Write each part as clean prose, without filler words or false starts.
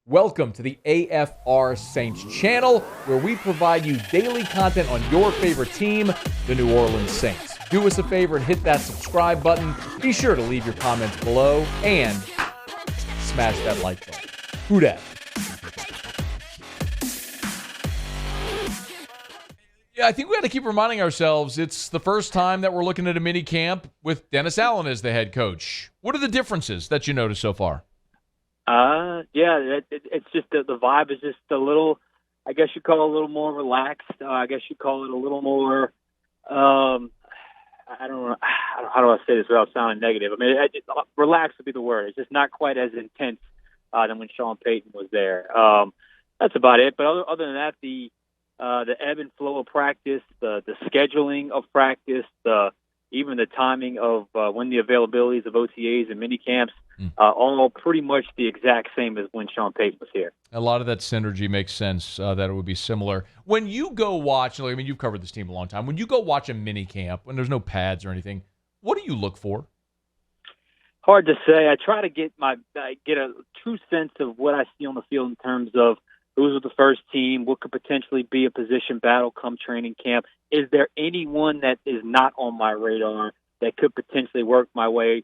Welcome to the AFR Saints channel, where we provide you daily content on your favorite team, the New Orleans Saints. Do us a favor and hit that subscribe button. Be sure to leave your comments below and smash that like button. Who dat? Yeah, I think we got to keep reminding ourselves it's the first time that we're looking at a mini camp with Dennis Allen as the head coach. What are the differences that you noticed so far? It's just the vibe is just a little, I guess you call it a little more relaxed. I guess you call it a little more, I don't know, how do I say this without sounding negative? I mean, relaxed would be the word. It's just not quite as intense than when Sean Payton was there. That's about it. But other than that, the ebb and flow of practice, the scheduling of practice, even the timing of when the availabilities of OTAs and mini camps, all pretty much the exact same as when Sean Payton was here. A lot of that synergy makes sense that it would be similar. When you go watch, I mean, you've covered this team a long time. When you go watch a mini camp, when there's no pads or anything, what do you look for? Hard to say. I try to get a true sense of what I see on the field in terms of who's with the first team, what could potentially be a position battle come training camp. Is there anyone that is not on my radar that could potentially work their way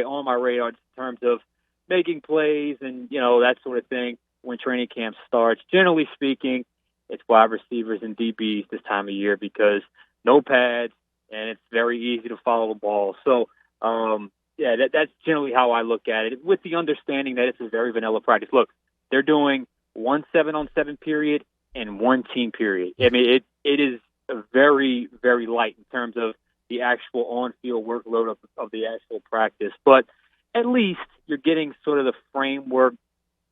on my radar in terms of making plays and, that sort of thing when training camp starts? Generally speaking, it's wide receivers and DBs this time of year because no pads and it's very easy to follow the ball. So, that's generally how I look at it, with the understanding that it's a very vanilla practice. Look, they're doing 1 7-on-7 period and 1 team period. I mean, it is very, very light in terms of the actual on-field workload of the actual practice. But at least you're getting sort of the framework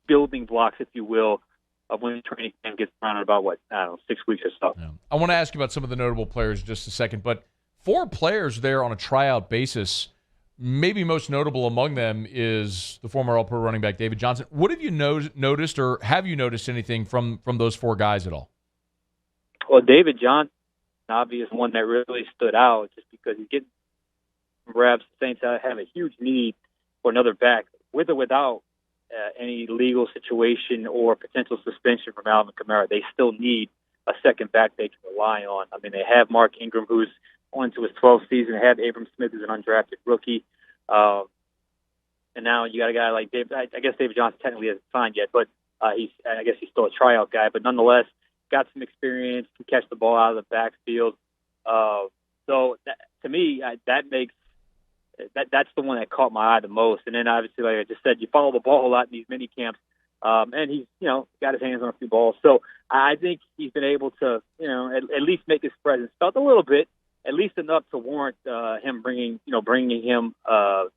building blocks, if you will, of when the training camp gets around in about, 6 weeks or so. Yeah. I want to ask you about some of the notable players in just a second, but 4 players there on a tryout basis. Maybe most notable among them is the former All-Pro running back David Johnson. What have you noticed, or have you noticed anything from those 4 guys at all? Well, David Johnson, an obvious one that really stood out just because he's getting reps. The Saints have a huge need for another back, with or without any legal situation or potential suspension from Alvin Kamara. They still need a second back they can rely on. I mean, they have Mark Ingram, who's on to his 12th season. They have Abram Smith, who's an undrafted rookie. And now you got a guy like Dave. I guess David Johnson technically hasn't signed yet, but he's still a tryout guy. But nonetheless, got some experience, can catch the ball out of the backfield. So to me, that's the one that caught my eye the most. And then obviously, like I just said, you follow the ball a lot in these mini camps. And he's, got his hands on a few balls. So I think he's been able to, at least make his presence felt a little bit, at least enough to warrant him bringing him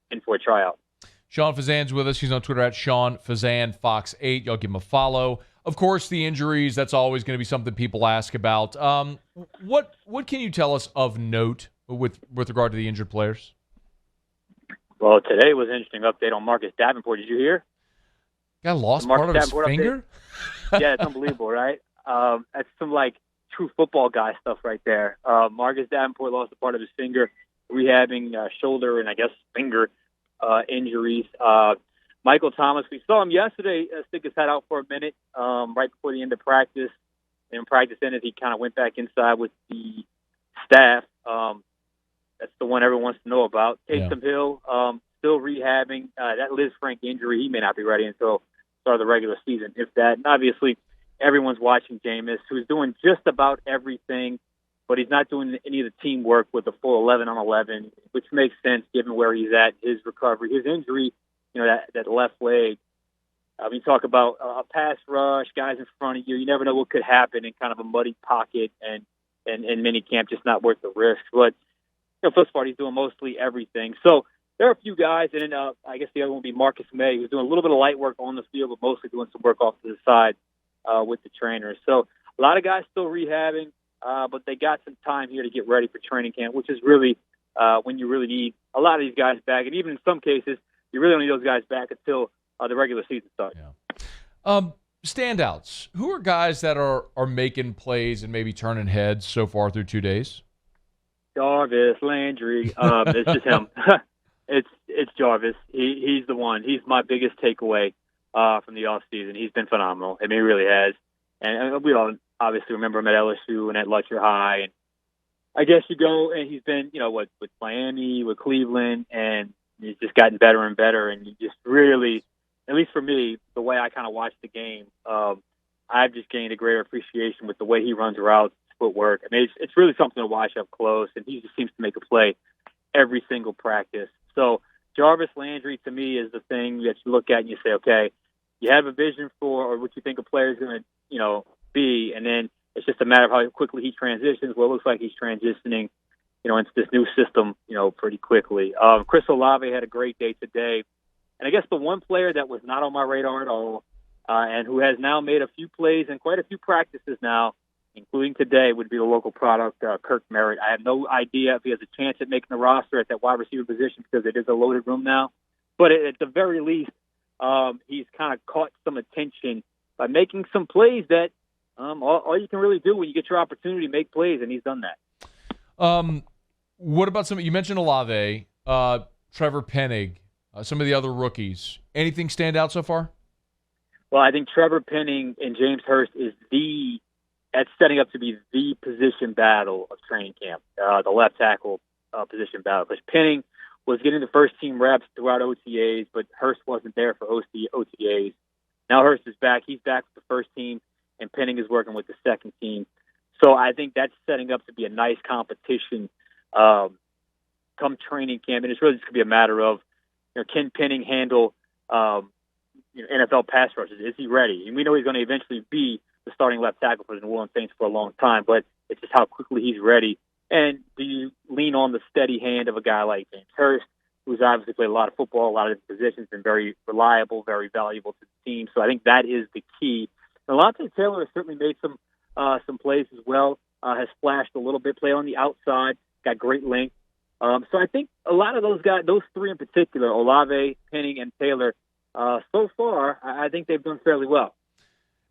in for a tryout. Sean Fazande's with us. He's on Twitter at Sean Fazende Fox 8. Y'all give him a follow. Of course, the injuries, that's always going to be something people ask about. What can you tell us of note with regard to the injured players? Well, today was an interesting update on Marcus Davenport. Did you hear? Got lost part of his finger? Yeah, it's unbelievable, right? That's some, true football guy stuff right there. Marcus Davenport lost a part of his finger, rehabbing shoulder and, I guess, finger injuries. Michael Thomas, we saw him yesterday stick his head out for a minute right before the end of practice. And practice ended, he kind of went back inside with the staff. That's the one everyone wants to know about. Taysom Hill, still rehabbing. That Liz Frank injury, he may not be ready until start of the regular season, if that. And obviously, everyone's watching Jameis, who's doing just about everything, but he's not doing any of the teamwork with the full 11-on-11, which makes sense given where he's at, his recovery, his injury, that left leg. You talk about a pass rush, guys in front of you. You never know what could happen in kind of a muddy pocket and minicamp, just not worth the risk. But for the most part, he's doing mostly everything. So there are a few guys, and then I guess the other one would be Marcus May, who's doing a little bit of light work on the field, but mostly doing some work off to the side with the trainers. So a lot of guys still rehabbing, but they got some time here to get ready for training camp, which is really when you really need a lot of these guys back. And even in some cases, you really don't need those guys back until the regular season starts. Yeah. Standouts. Who are guys that are making plays and maybe turning heads so far through 2 days? Jarvis Landry. It's just him. It's Jarvis. He's the one. He's my biggest takeaway. from the offseason. He's been phenomenal. I mean, he really has. And we all obviously remember him at LSU and at Lutcher High. And I guess you go, and he's been, with Miami, with Cleveland, and he's just gotten better and better. And you just really, at least for me, the way I kind of watch the game, I've just gained a greater appreciation with the way he runs routes, footwork. I mean, it's really something to watch up close, and he just seems to make a play every single practice. So Jarvis Landry, to me, is the thing that you look at and you say, okay, you have a vision for or what you think a player is going to, be, and then it's just a matter of how quickly he transitions. Well, it looks like he's transitioning, into this new system, pretty quickly. Chris Olave had a great day today. And I guess the one player that was not on my radar at all, and who has now made a few plays and quite a few practices now, including today, would be the local product, Kirk Merritt. I have no idea if he has a chance at making the roster at that wide receiver position because it is a loaded room now. But at the very least, he's kind of caught some attention by making some plays that all you can really do when you get your opportunity to make plays, and he's done that. What about you mentioned Olave, Trevor Penning, some of the other rookies. Anything stand out so far? Well, I think Trevor Penning and James Hurst is that's setting up to be the position battle of training camp, the left tackle position battle. Because Penning was getting the first-team reps throughout OTAs, but Hurst wasn't there for OTAs. Now Hurst is back. He's back with the first team, and Penning is working with the second team. So I think that's setting up to be a nice competition come training camp. And it's really just going to be a matter of, can Penning handle NFL pass rushes? Is he ready? And we know he's going to eventually be the starting left tackle for the New Orleans Saints for a long time, but it's just how quickly he's ready. And do you lean on the steady hand of a guy like James Hurst, who's obviously played a lot of football, a lot of different positions, been very reliable, very valuable to the team. So I think that is the key. And Lante Taylor has certainly made some plays as well, has flashed a little bit, play on the outside, got great length. So I think a lot of those guys, those three in particular, Olave, Penning, and Taylor, so far, I think they've done fairly well.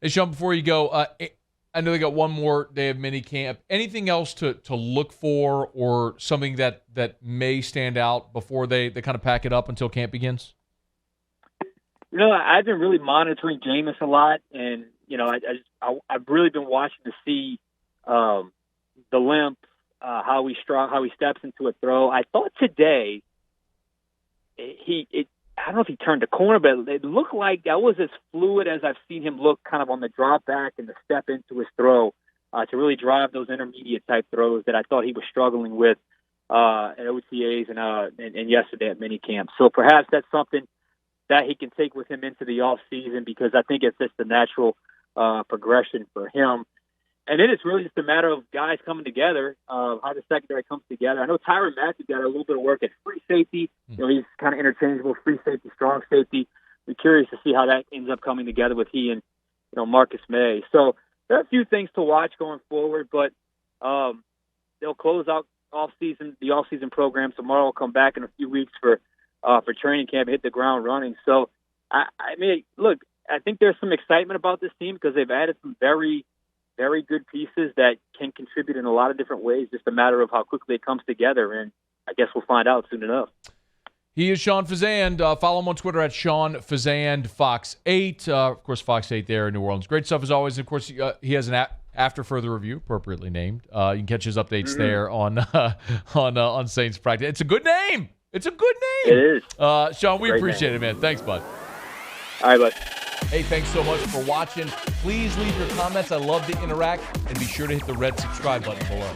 Hey, Sean, before you go, I know they got one more day of minicamp. Anything else to look for or something that may stand out before they kind of pack it up until camp begins? I've been really monitoring Jameis a lot, and, I've really been watching to see the limp, how he steps into a throw. I thought today I don't know if he turned the corner, but it looked like that was as fluid as I've seen him look kind of on the drop back and the step into his throw to really drive those intermediate type throws that I thought he was struggling with at OTAs and yesterday at minicamp. So perhaps that's something that he can take with him into the off season, because I think it's just the natural progression for him. And then it's really just a matter of guys coming together, how the secondary comes together. I know Tyrann Mathieu got a little bit of work at free safety. He's kind of interchangeable, free safety, strong safety. We're curious to see how that ends up coming together with he and, Marcus May. So there are a few things to watch going forward, but they'll close out the off-season program tomorrow. We'll come back in a few weeks for training camp and hit the ground running. So, I mean, look, I think there's some excitement about this team because they've added some very, very good pieces that can contribute in a lot of different ways. Just a matter of how quickly it comes together, and I guess we'll find out soon enough. He is Sean Fazende. Follow him on Twitter at Sean Fazende Fox 8. Of course, Fox 8 there in New Orleans. Great stuff as always. Of course, he has an after further review, appropriately named. You can catch his updates there on Saints Practice. It's a good name. It's a good name. It is. Sean, we appreciate it, man. Thanks, bud. All right, bud. Hey, thanks so much for watching. Please leave your comments. I love to interact. And be sure to hit the red subscribe button below.